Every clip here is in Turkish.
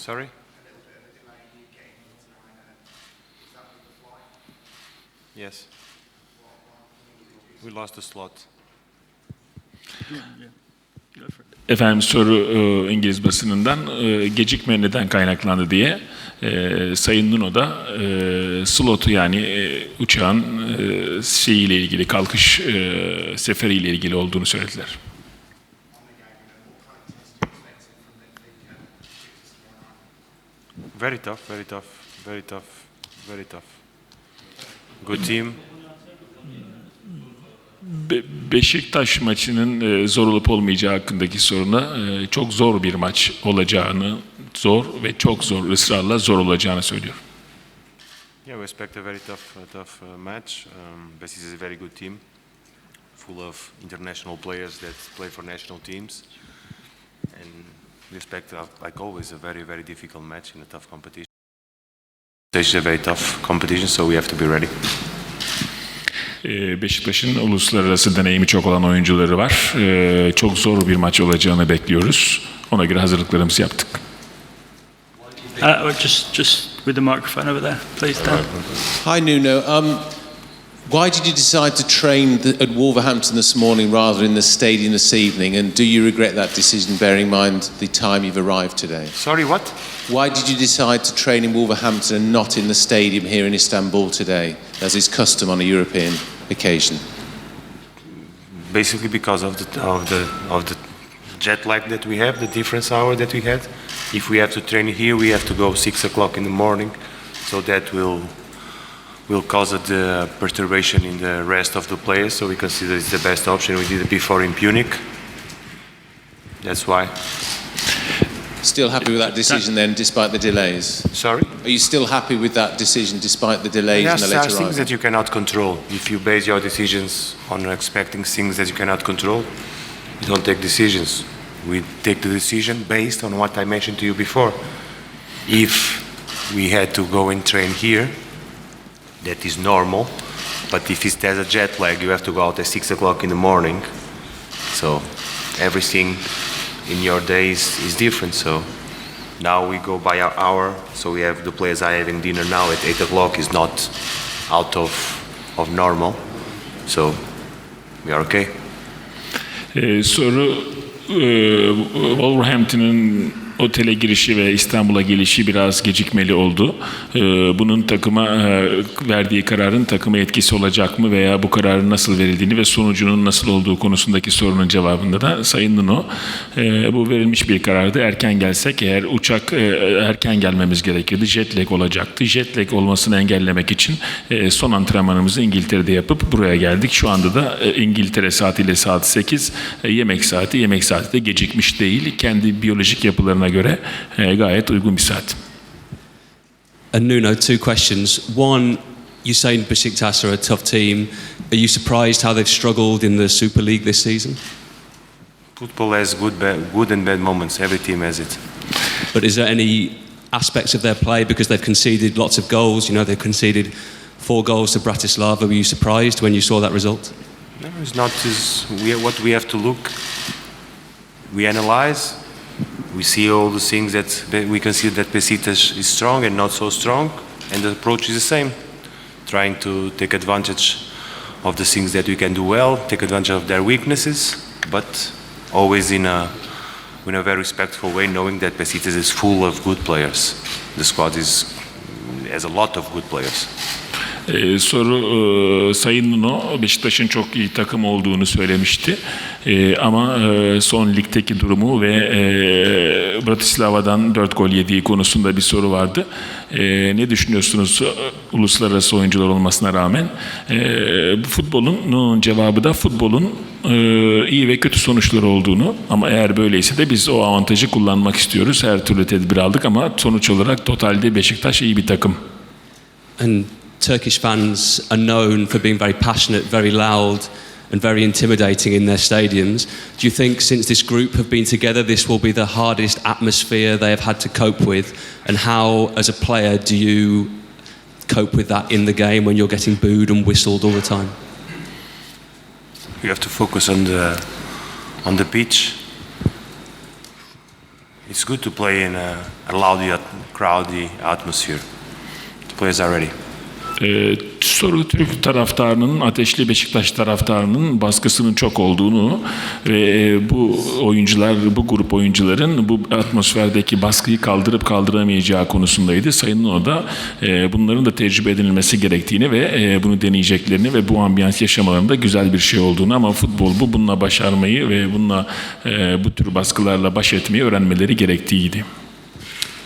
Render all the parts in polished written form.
Sorry? Yes. We lost the slot. Efendim soru İngiliz basınından gecikme neden kaynaklandı diye Sayın Nuno da slotu yani uçağın şeyiyle ilgili kalkış seferiyle ilgili olduğunu söylediler. Very tough, very tough, very tough, very tough. Good team. Beşiktaş maçının zor olup olmayacağı hakkındaki soruna çok zor bir maç olacağını, zor ve çok zor, ısrarla zor olacağını söylüyor. Yeah, we expect a very tough match. Besiktas is a very good team, full of international players that play for national teams, and we expect, like always, a very difficult match in a tough competition. It's a very tough competition, so we have to be ready. Beşiktaş'ın uluslararası deneyimi çok olan oyuncuları var. Çok zor bir maç olacağını bekliyoruz. Ona göre hazırlıklarımızı yaptık. Just with the microphone over there, please, Dan. Hi, Nuno. Why did you decide to train at Wolverhampton this morning rather in the stadium this evening? And do you regret that decision, bearing in mind the time you've arrived today? Sorry, what? Why did you decide to train in Wolverhampton and not in the stadium here in Istanbul today, as is custom on a European occasion? Basically, because of the jet lag that we have, the difference hour that we had. If we have to train here, we have to go 6 o'clock in the morning, so that will cause the perturbation in the rest of the players. So we consider it's the best option. We did it before in Munich. That's why. Still happy with that decision then, despite the delays? Sorry? Are you still happy with that decision, despite the delays and the Yes, later there are things arrival? that you cannot control. If you base your decisions on expecting things that you cannot control, you don't take decisions. We take the decision based on what I mentioned to you before. If we had to go and train here, that is normal. But if there's a jet lag, you have to go out at 6 o'clock in the morning. So everything in your days is different. So now we go by our hour. So we have the players are having dinner now at 8 o'clock is not out of normal. So we are okay. Soru Wolverhampton'ın otele girişi ve İstanbul'a gelişi biraz gecikmeli oldu. Bunun takıma verdiği kararın takıma etkisi olacak mı veya bu kararın nasıl verildiğini ve sonucunun nasıl olduğu konusundaki sorunun cevabında da Sayın Nuno bu verilmiş bir karardı. Erken gelsek eğer uçak erken gelmemiz gerekirdi. Jet lag olacaktı. Jet lag olmasını engellemek için son antrenmanımızı İngiltere'de yapıp buraya geldik. Şu anda da İngiltere saatiyle saat 8 yemek saati de gecikmiş değil. Kendi biyolojik yapılarına göre gayet uygun bir saat. And Nuno, two questions. One, you say Besiktas are a tough team. Are you surprised how they've struggled in the Super League this season? Football has good and bad moments. Every team has it. But is there any aspects of their play, because they've conceded lots of goals, they've conceded 4 goals to Bratislava, were you surprised when you saw that result? No, it's not. What we have to look, we analyze, we see all the things that we consider that Besiktas is strong and not so strong, and the approach is the same, trying to take advantage of the things that we can do well, take advantage of their weaknesses, but always in a very respectful way, knowing that Besiktas is full of good players. The squad has a lot of good players. Soru Sayın Nuno Beşiktaş'ın çok iyi takım olduğunu söylemişti. Ama son ligdeki durumu ve Bratislava'dan 4 gol yediği konusunda bir soru vardı. Ne düşünüyorsunuz uluslararası oyuncular olmasına rağmen? Futbolun cevabı da futbolun iyi ve kötü sonuçları olduğunu, ama eğer böyleyse de biz o avantajı kullanmak istiyoruz. Her türlü tedbir aldık ama sonuç olarak totalde Beşiktaş iyi bir takım. And Turkish fans are known for being very passionate, very loud and very intimidating in their stadiums. Do you think since this group have been together, this will be the hardest atmosphere they have had to cope with? And how, as a player, do you cope with that in the game when you're getting booed and whistled all the time? You have to focus on the pitch. it's good to play in a loud, crowdy atmosphere. The players are ready. Soru Türk taraftarının, ateşli Beşiktaş taraftarının baskısının çok olduğunu ve bu oyuncular, bu grup oyuncuların bu atmosferdeki baskıyı kaldırıp kaldıramayacağı konusundaydı. Sayın Nuno da bunların da tecrübe edilmesi gerektiğini ve bunu deneyeceklerini ve bu ambiyans yaşamalarında güzel bir şey olduğunu, ama futbol bu, bununla başarmayı ve bununla bu tür baskılarla baş etmeyi öğrenmeleri gerektiğiydi.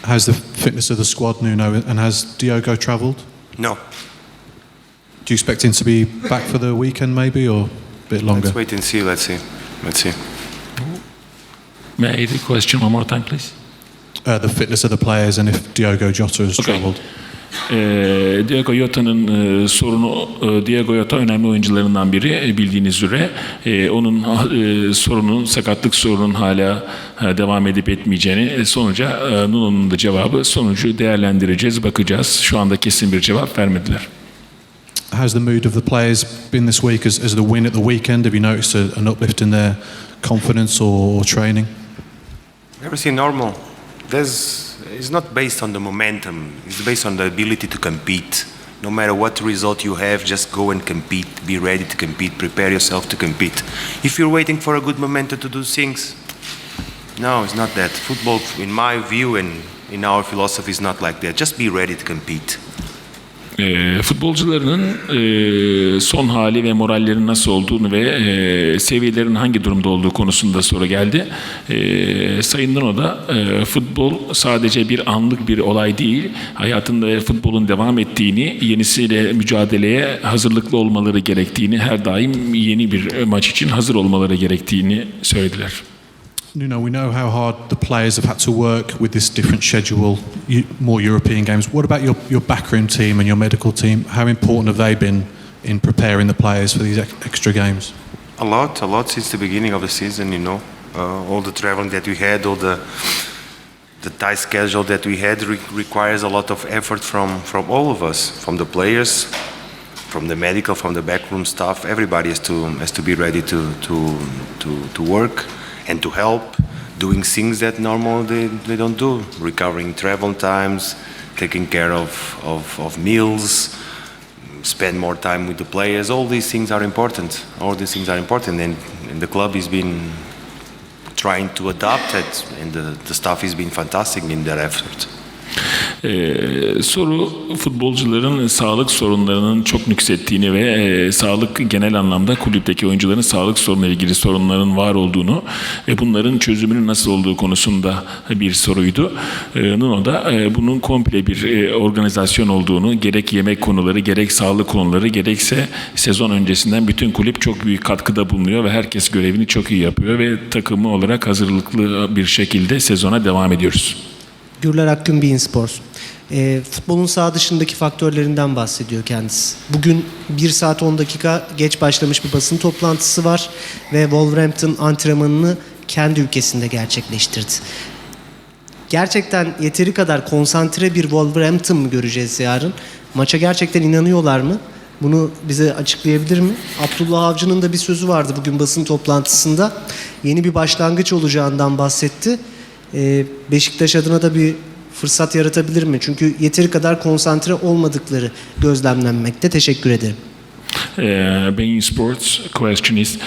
How's the fitness of the squad, Nuno, and has Diogo travelled? No. Do you expect him to be back for the weekend maybe, or a bit longer? Let's wait and see. Let's see. May I read the question one more time, please? The fitness of the players and if Diogo Jota has travelled. Diogo Jota'nın sorunu, Diogo Jota önemli oyuncularından biri bildiğiniz üzere. Onun sorunun, sakatlık sorunun hala devam edip etmeyeceğini, sonuca Nuno'nun da cevabı, sonucu değerlendireceğiz, bakacağız. Şu anda kesin bir cevap vermediler. How's the mood of the players been this week as the win at the weekend? Have you noticed an uplift in their confidence or training? Everything normal. It's not based on the momentum. It's based on the ability to compete. No matter what result you have, just go and compete. Be ready to compete. Prepare yourself to compete. If you're waiting for a good momentum to do things, no, it's not that. Football, in my view and in our philosophy, is not like that. Just be ready to compete. Futbolcularının son hali ve morallerinin nasıl olduğunu ve seviyelerin hangi durumda olduğu konusunda soru geldi. Sayın Nuno da futbol sadece bir anlık bir olay değil, hayatında futbolun devam ettiğini, yenisiyle mücadeleye hazırlıklı olmaları gerektiğini, her daim yeni bir maç için hazır olmaları gerektiğini söylediler. Nuno, we know how hard the players have had to work with this different schedule, more European games. What about your backroom team and your medical team? How important have they been in preparing the players for these extra games? A lot since the beginning of the season, you know. All the traveling that we had, all the tight schedule that we had requires a lot of effort from all of us, from the players, from the medical, from the backroom staff. Everybody has to be ready to work and to help, doing things that normally they don't do, recovering travel times, taking care of meals, spend more time with the players. All these things are important. And the club has been trying to adapt it, and the staff has been fantastic in their effort. Soru futbolcuların sağlık sorunlarının çok nüksettiğini ve sağlık genel anlamda kulüpteki oyuncuların sağlık sorunuyla ilgili sorunların var olduğunu ve bunların çözümünün nasıl olduğu konusunda bir soruydu. Nuno da bunun komple bir organizasyon olduğunu, gerek yemek konuları, gerek sağlık konuları, gerekse sezon öncesinden bütün kulüp çok büyük katkıda bulunuyor ve herkes görevini çok iyi yapıyor ve takımı olarak hazırlıklı bir şekilde sezona devam ediyoruz. Gürler Akgün, BeanymanSports. Futbolun saha dışındaki faktörlerinden bahsediyor kendisi. Bugün 1 saat 10 dakika geç başlamış bir basın toplantısı var ve Wolverhampton antrenmanını kendi ülkesinde gerçekleştirdi. Gerçekten yeteri kadar konsantre bir Wolverhampton mı göreceğiz yarın? Maça gerçekten inanıyorlar mı? Bunu bize açıklayabilir mi? Abdullah Avcı'nın da bir sözü vardı bugün basın toplantısında. Yeni bir başlangıç olacağından bahsetti. Beşiktaş adına da bir fırsat yaratabilir mi? Çünkü yeteri kadar konsantre olmadıkları gözlemlenmekte. Teşekkür ederim. BeanymanSports question is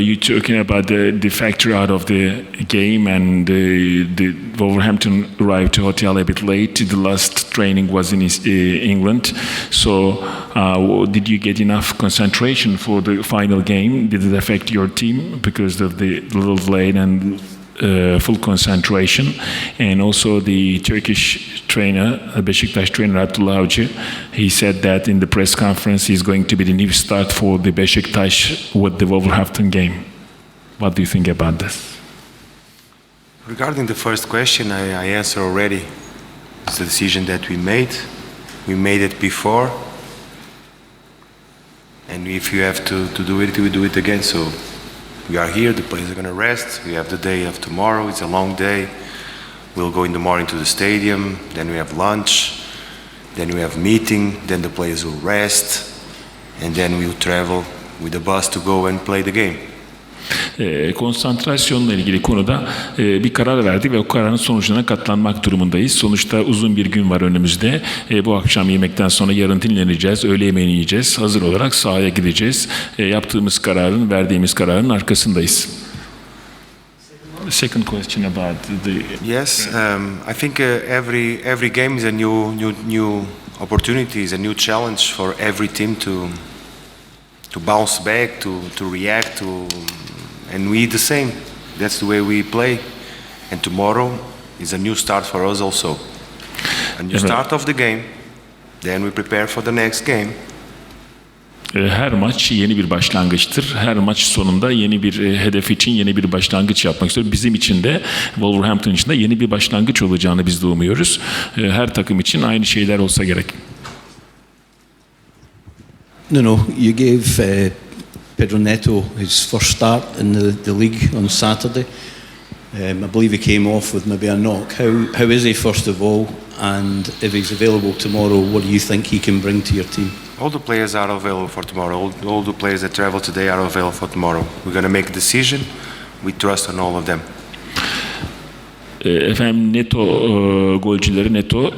you talking about the factor out of the game, and the Wolverhampton arrived to hotel a bit late. The last training was in England, so did you get enough concentration for the final game? Did it affect your team because of the little delay and full concentration? And also the Turkish trainer, Besiktas trainer Abdullah Avcı, he said that in the press conference he's going to be the new start for the Besiktas with the Wolverhampton game. What do you think about this? Regarding the first question, I answered already. It's a decision that we made. We made it before. And if you have to do it, we do it again. So we are here, the players are going to rest. We have the day of tomorrow, it's a long day. We'll go in the morning to the stadium, then we have lunch, then we have meeting, then the players will rest, and then we'll travel with the bus to go and play the game. Konsantrasyonla ilgili konuda bir karar verdik ve o kararın sonucuna katlanmak durumundayız. Sonuçta uzun bir gün var önümüzde. Bu akşam yemekten sonra yarın dinleneceğiz, öğle yemeğini yiyeceğiz. Hazır olarak sahaya gideceğiz. Yaptığımız kararın, verdiğimiz kararın arkasındayız. Second question about the... Yes, I think every game is a new opportunity, is a new challenge for every team to bounce back, to react, and we the same. That's the way we play. And tomorrow is a new start for us also. A new start of the game. Then we prepare for the next game. Her maç yeni bir başlangıçtır. Her maç sonunda yeni bir hedef için yeni bir başlangıç yapmak istiyoruz. Bizim için de Wolverhampton için de yeni bir başlangıç olacağını biz de umuyoruz. Her takım için aynı şeyler olsa gerek. Nuno, you gave Pedro Neto his first start in the league on Saturday. I believe he came off with maybe a knock. How is he first of all? And if he's available tomorrow, what do you think he can bring to your team? All the players are available for tomorrow. All the players that travel today are available for tomorrow. We're going to make a decision. We trust on all of them. Efendim Neto golcüleri Neto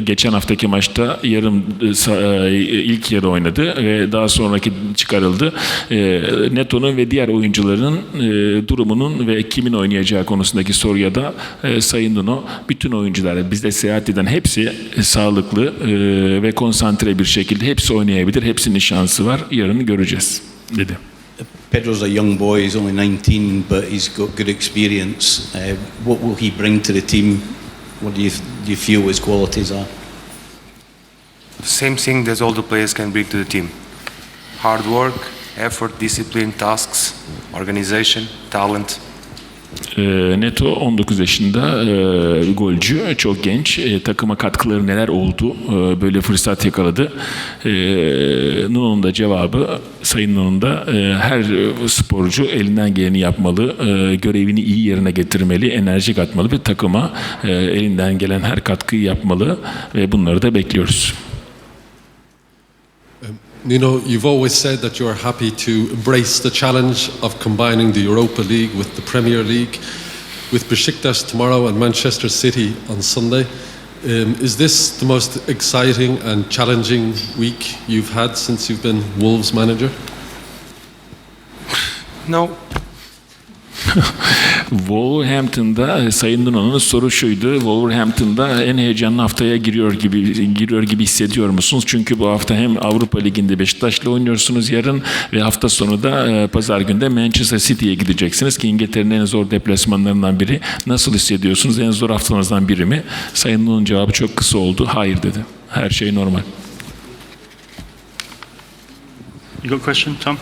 geçen haftaki maçta ilk yarı oynadı ve daha sonraki çıkarıldı. Neto'nun ve diğer oyuncuların durumunun ve kimin oynayacağı konusundaki soruya da Sayın Nuno, bütün oyuncular bizde seyahat eden hepsi sağlıklı ve konsantre bir şekilde hepsi oynayabilir. Hepsinin şansı var. Yarın göreceğiz dedi. Pedro's a young boy, he's only 19, but he's got good experience. What will he bring to the team? What do you feel his qualities are? Same thing that all the players can bring to the team. Hard work, effort, discipline, tasks, organization, talent. Neto 19 yaşında golcü, çok genç. Takıma katkıları neler oldu? Böyle fırsat yakaladı. Nuno'nun da cevabı, Sayın Nuno'nun da her sporcu elinden geleni yapmalı, görevini iyi yerine getirmeli, enerji katmalı ve takıma elinden gelen her katkıyı yapmalı ve bunları da bekliyoruz. Nuno, you've always said that you're happy to embrace the challenge of combining the Europa League with the Premier League, with Besiktas tomorrow and Manchester City on Sunday. Is this the most exciting and challenging week you've had since you've been Wolves manager? No. Wolverhampton'da Sayın Nuno'nun soru şuydu. Wolverhampton'da en heyecanlı haftaya giriyor gibi hissediyor musunuz? Çünkü bu hafta hem Avrupa Ligi'nde Beşiktaş'la oynuyorsunuz yarın ve hafta sonu da pazar günde Manchester City'ye gideceksiniz ki İngiltere'nin en zor deplasmanlarından biri. Nasıl hissediyorsunuz? En zor haftanızdan biri mi? Sayın Nuno'nun cevabı çok kısa oldu. Hayır dedi. Her şey normal. You got a question, Tom?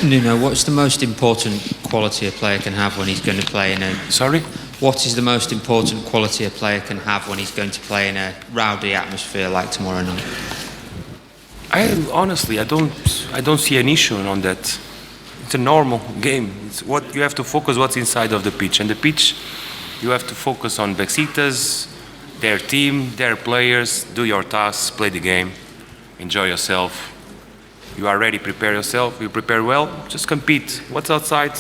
Nuno, what's the most important quality a player can have when he's going to play in a... Sorry? What is the most important quality a player can have when he's going to play in a rowdy atmosphere like tomorrow night? Honestly, I don't see an issue on that. It's a normal game. It's what you have to focus what's inside of the pitch. And the pitch, you have to focus on Besiktas, their team, their players, do your tasks, play the game, enjoy yourself. You are ready, prepare yourself, you prepare well, just compete. What's outside?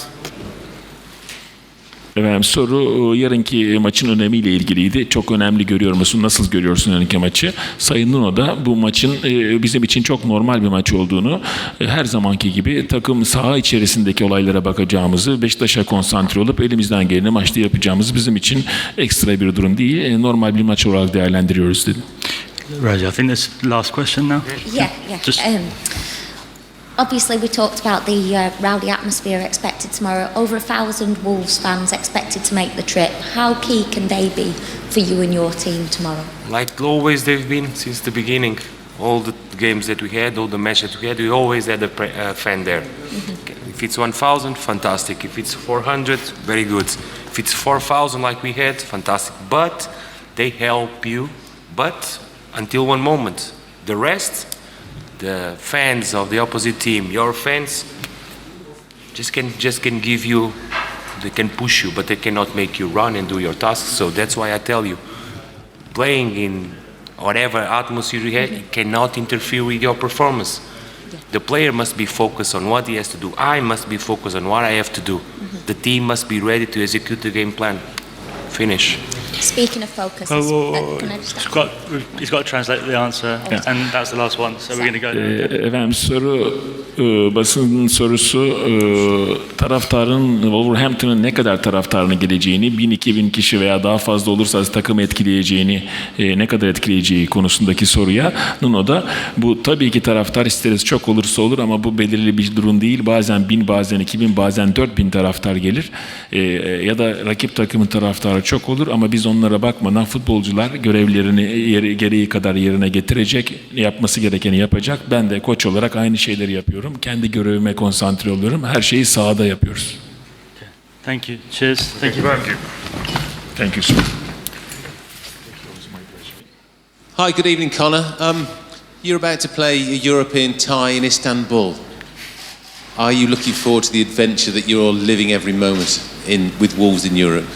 Efendim, soru yarınki maçın önemiyle ilgiliydi. Çok önemli görüyor musun? Nasıl görüyorsun yarınki maçı? Sayın Nuno da bu maçın bizim için çok normal bir maç olduğunu, her zamanki gibi takım saha içerisindeki olaylara bakacağımızı, Beşiktaş'a konsantre olup elimizden geleni maçta yapacağımız bizim için ekstra bir durum değil, normal bir maç olarak değerlendiriyoruz dedi. Roger, I think that's the last question now. Yeah. Just Obviously, we talked about the rowdy atmosphere expected tomorrow. Over 1,000 Wolves fans expected to make the trip. How key can they be for you and your team tomorrow? Like always they've been since the beginning. All the games that we had, all the matches that we had, we always had a fan there. Mm-hmm. If it's 1,000, fantastic. If it's 400, very good. If it's 4,000 like we had, fantastic. But they help you. But until one moment. The rest, the fans of the opposite team, your fans, just can give you, they can push you, but they cannot make you run and do your tasks. So that's why I tell you, playing in whatever atmosphere you have, it cannot interfere with your performance. The player must be focused on what he has to do. I must be focused on what I have to do. The team must be ready to execute the game plan. Finish. Speaking of focus, can I just He's got to translate the answer, and that's the last one. So we're going to go. Efendim basın sorusu taraftarın Wolverhampton'ın ne kadar taraftarının geleceğini 1000-2000 kişi veya daha fazla olursa takımı etkileyeceğini ne kadar etkileyeceği konusundaki soruya Nuno da bu tabii ki taraftar isteriz çok olursa olur ama bu belirli bir durum değil. Bazen 1000 bazen 2000 bazen 4000 taraftar gelir ya da rakip takımın taraftarı çok olur ama biz onlara bakmadan futbolcular görevlerini gereği kadar yerine getirecek, yapması gerekeni yapacak. Ben de koç olarak aynı şeyleri yapıyorum. Kendi görevime konsantre oluyorum. Her şeyi sahada yapıyoruz. Thank you. Cheers. Thank you. Thank you, sir. Hi, good evening, Conor. You're about to play a European tie in Istanbul. Are you looking forward to the adventure that you're living every moment with Wolves in Europe?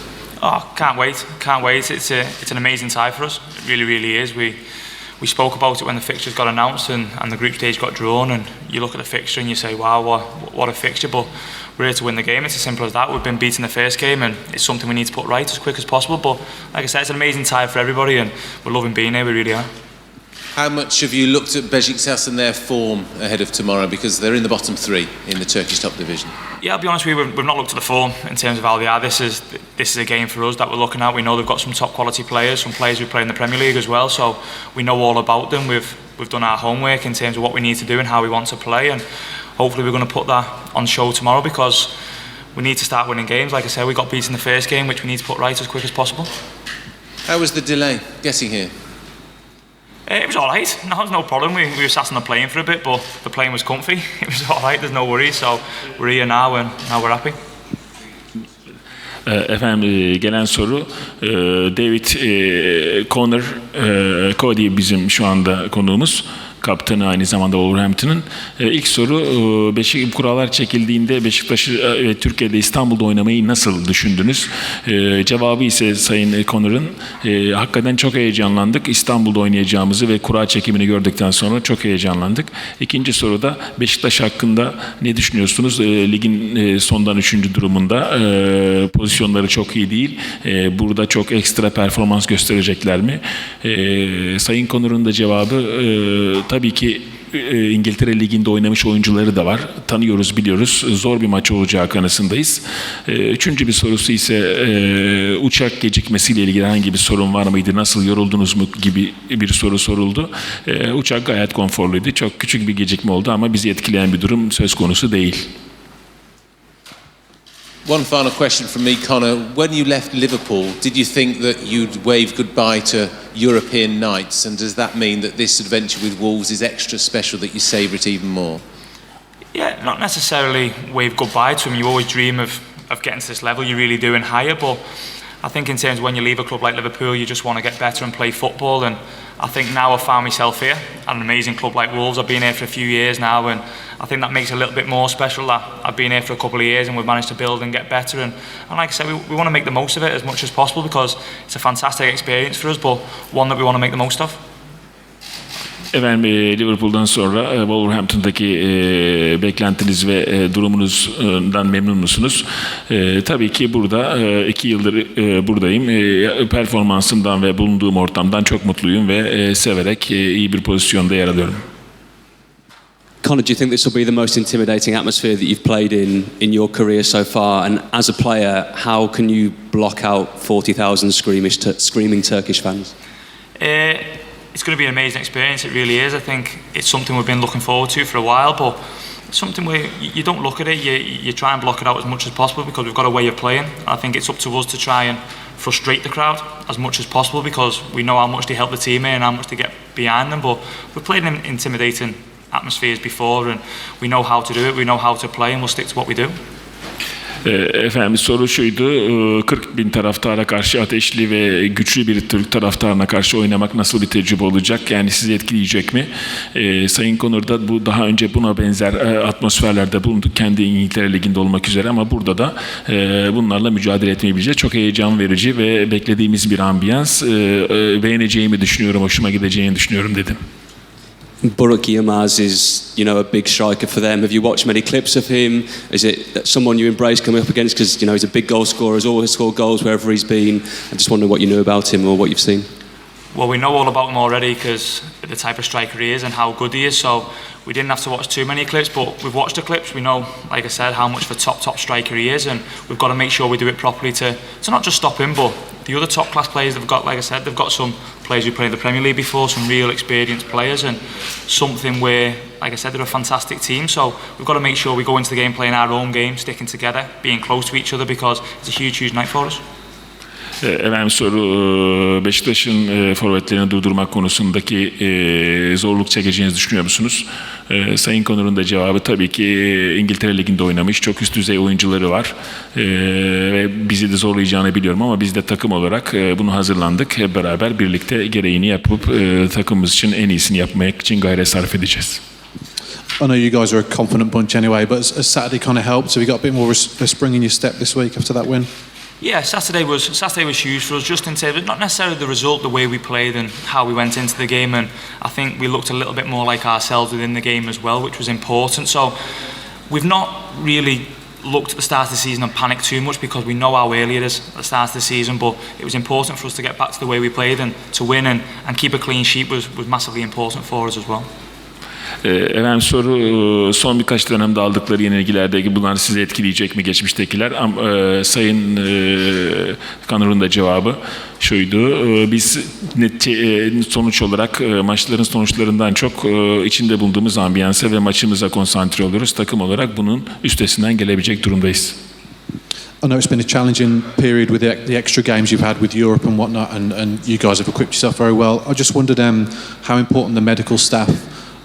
Oh, can't wait! Can't wait! It's an amazing tie for us. It really, really is. We spoke about it when the fixtures got announced and the group stage got drawn. And you look at the fixture and you say, "Wow, what a fixture!" But we're here to win the game. It's as simple as that. We've been beaten the first game, and it's something we need to put right as quick as possible. But like I said, it's an amazing tie for everybody, and we're loving being here. We really are. How much have you looked at Besiktas and their form ahead of tomorrow? Because they're in the bottom three in the Turkish top division. Yeah, I'll be honest with you, we've not looked at the form in terms of how they are. This is a game for us that we're looking at. We know they've got some top quality players, some players who play in the Premier League as well, so we know all about them. We've done our homework in terms of what we need to do and how we want to play, and hopefully we're going to put that on show tomorrow because we need to start winning games. Like I said, we got beaten the first game, which we need to put right as quick as possible. How was the delay getting here? It was all right. No, there was no problem. We were sat on the plane for a bit, but the plane was comfy. It was all right. There's no worries. So we're here now, and now we're happy. Efendim gelen soru David Conor Coady bizim şu anda konuğumuz. Kaptanı aynı zamanda Wolverhampton'ın. İlk soru kurallar çekildiğinde Beşiktaş'ı Türkiye'de İstanbul'da oynamayı nasıl düşündünüz? Cevabı ise Sayın Conor'ın hakikaten çok heyecanlandık. İstanbul'da oynayacağımızı ve kura çekimini gördükten sonra çok heyecanlandık. İkinci soruda Beşiktaş hakkında ne düşünüyorsunuz? Ligin sondan 3. durumunda pozisyonları çok iyi değil. Burada çok ekstra performans gösterecekler mi? Sayın Conor'un da cevabı tabii ki İngiltere Ligi'nde oynamış oyuncuları da var. Tanıyoruz, biliyoruz. Zor bir maç olacağı kanısındayız. Üçüncü bir sorusu ise uçak gecikmesiyle ilgili herhangi bir sorun var mıydı? Nasıl, yoruldunuz mu gibi bir soru soruldu. Uçak gayet konforluydu. Çok küçük bir gecikme oldu ama bizi etkileyen bir durum söz konusu değil. One final question from me, Conor. When you left Liverpool, did you think that you'd wave goodbye to European nights? And does that mean that this adventure with Wolves is extra special, that you savour it even more? Yeah, not necessarily wave goodbye to him. You always dream of getting to this level, you really do, and higher. But I think in terms of when you leave a club like Liverpool, you just want to get better and play football. And I think now I've found myself here at an amazing club like Wolves. I've been here for a few years now, and I think that makes it a little bit more special that I've been here for a couple of years and we've managed to build and get better. And like I said, we want to make the most of it as much as possible because it's a fantastic experience for us, but one that we want to make the most of. Efendim Liverpool'dan sonra Wolverhampton'daki beklentiniz ve durumunuzdan memnun musunuz? Tabii ki burada 2 yıldır buradayım. Performansımdan ve bulunduğum ortamdan çok mutluyum ve severek iyi bir pozisyonda yer alıyorum. Conor, do you think this will be the most intimidating atmosphere that you've played in your career so far? And as a player, how can you block out 40,000 screaming Turkish fans? It's going to be an amazing experience, it really is. I think it's something we've been looking forward to for a while, but it's something where you don't look at it, you try and block it out as much as possible because we've got a way of playing. I think it's up to us to try and frustrate the crowd as much as possible because we know how much they help the team here and how much they get behind them, but we've played in intimidating atmospheres before and we know how to do it, we know how to play, and we'll stick to what we do. Efendim soru şuydu, 40 bin taraftara karşı ateşli ve güçlü bir Türk taraftarına karşı oynamak nasıl bir tecrübe olacak? Yani sizi etkileyecek mi? Sayın Conor da bu daha önce buna benzer atmosferlerde bulunduk. Kendi İngiltere Ligi'nde olmak üzere ama burada da bunlarla mücadele etmeyi bileceğiz. Çok heyecan verici ve beklediğimiz bir ambiyans. Beğeneceğimi düşünüyorum, hoşuma gideceğini düşünüyorum dedim. Burak Yilmaz is, you know, a big striker for them. Have you watched many clips of him? Is it someone you embrace coming up against? Because, you know, he's a big goal scorer, has always scored goals wherever he's been. I just wonder what you know about him or what you've seen. Well, we know all about him already because the type of striker he is and how good he is. So we didn't have to watch too many clips, but we've watched the clips. We know, like I said, how much of a top striker he is, and we've got to make sure we do it properly to not just stop him, but the other top class players they've got. Like I said, they've got some players who played in the Premier League before, some real experienced players, and something where, like I said, they're a fantastic team. So we've got to make sure we go into the game playing our own game, sticking together, being close to each other, because it's a huge night for us. Efendim soru, Beşiktaş'ın forvetlerini durdurmak konusundaki zorluk çekeceğinizi düşünüyor musunuz? Sayın Conor'un da cevabı tabii ki İngiltere Ligi'nde oynamış, çok üst düzey oyuncuları var ve bizi de zorlayacağını biliyorum ama biz de takım olarak bunu hazırlandık. Hep beraber birlikte gereğini yapıp takımımız için en iyisini yapmak için gayret sarf edeceğiz. I know you guys are a confident bunch anyway, but has Saturday kind of helped? Have you got a bit more spring in your step this week after that win? Yeah, Saturday was huge for us, just in terms of not necessarily the result, the way we played and how we went into the game, and I think we looked a little bit more like ourselves within the game as well, which was important. So we've not really looked at the start of the season and panicked too much because we know how early it is at the start of the season, but it was important for us to get back to the way we played, and to win and keep a clean sheet was massively important for us as well. Efendim soru, son birkaç dönemde aldıkları yenilgilerde bunlar sizi etkileyecek mi geçmiştekiler? Sayın Conor'un da cevabı şuydu: biz sonuç olarak maçların sonuçlarından çok içinde bulunduğumuz ambiyansa ve maçımıza konsantre oluyoruz. Takım olarak bunun üstesinden gelebilecek durumdayız. I know it's been a challenging period with the extra games you've had with Europe and whatnot, and you guys have equipped yourself very well. I just wondered how important the medical staff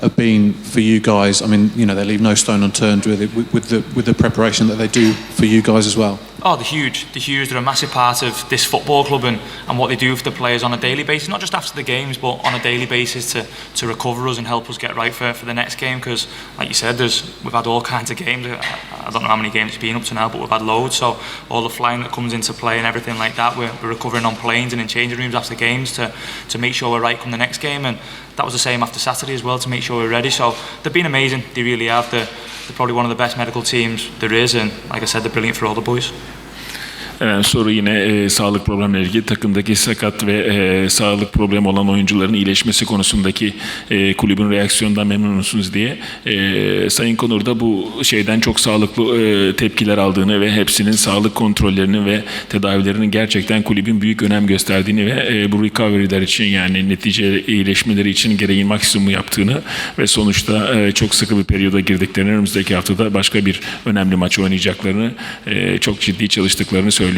have been for you guys. I mean, you know, they leave no stone unturned with the preparation that they do for you guys as well. Oh, they're huge. They're a massive part of this football club and what they do for the players on a daily basis, not just after the games, but on a daily basis to recover us and help us get right for the next game. Because, like you said, we've had all kinds of games. I don't know how many games it's been up to now, but we've had loads. So all the flying that comes into play and everything like that, we're recovering on planes and in changing rooms after games to make sure we're right come the next game. And that was the same after Saturday as well, to make sure we're ready. So they've been amazing. They really have. They're probably one of the best medical teams there is, and like I said, they're brilliant for all the boys. Soru yine sağlık problemleri ilgili, takımdaki sakat ve sağlık problemi olan oyuncuların iyileşmesi konusundaki kulübün reaksiyonundan memnun musunuz diye. Sayın Conor da bu şeyden çok sağlıklı tepkiler aldığını ve hepsinin sağlık kontrollerinin ve tedavilerinin gerçekten kulübün büyük önem gösterdiğini ve bu recovery'ler için, yani netice iyileşmeleri için gereğin maksimumu yaptığını ve sonuçta çok sıkı bir periyoda girdiklerini, önümüzdeki haftada başka bir önemli maç oynayacaklarını, çok ciddi çalıştıklarını söylüyor.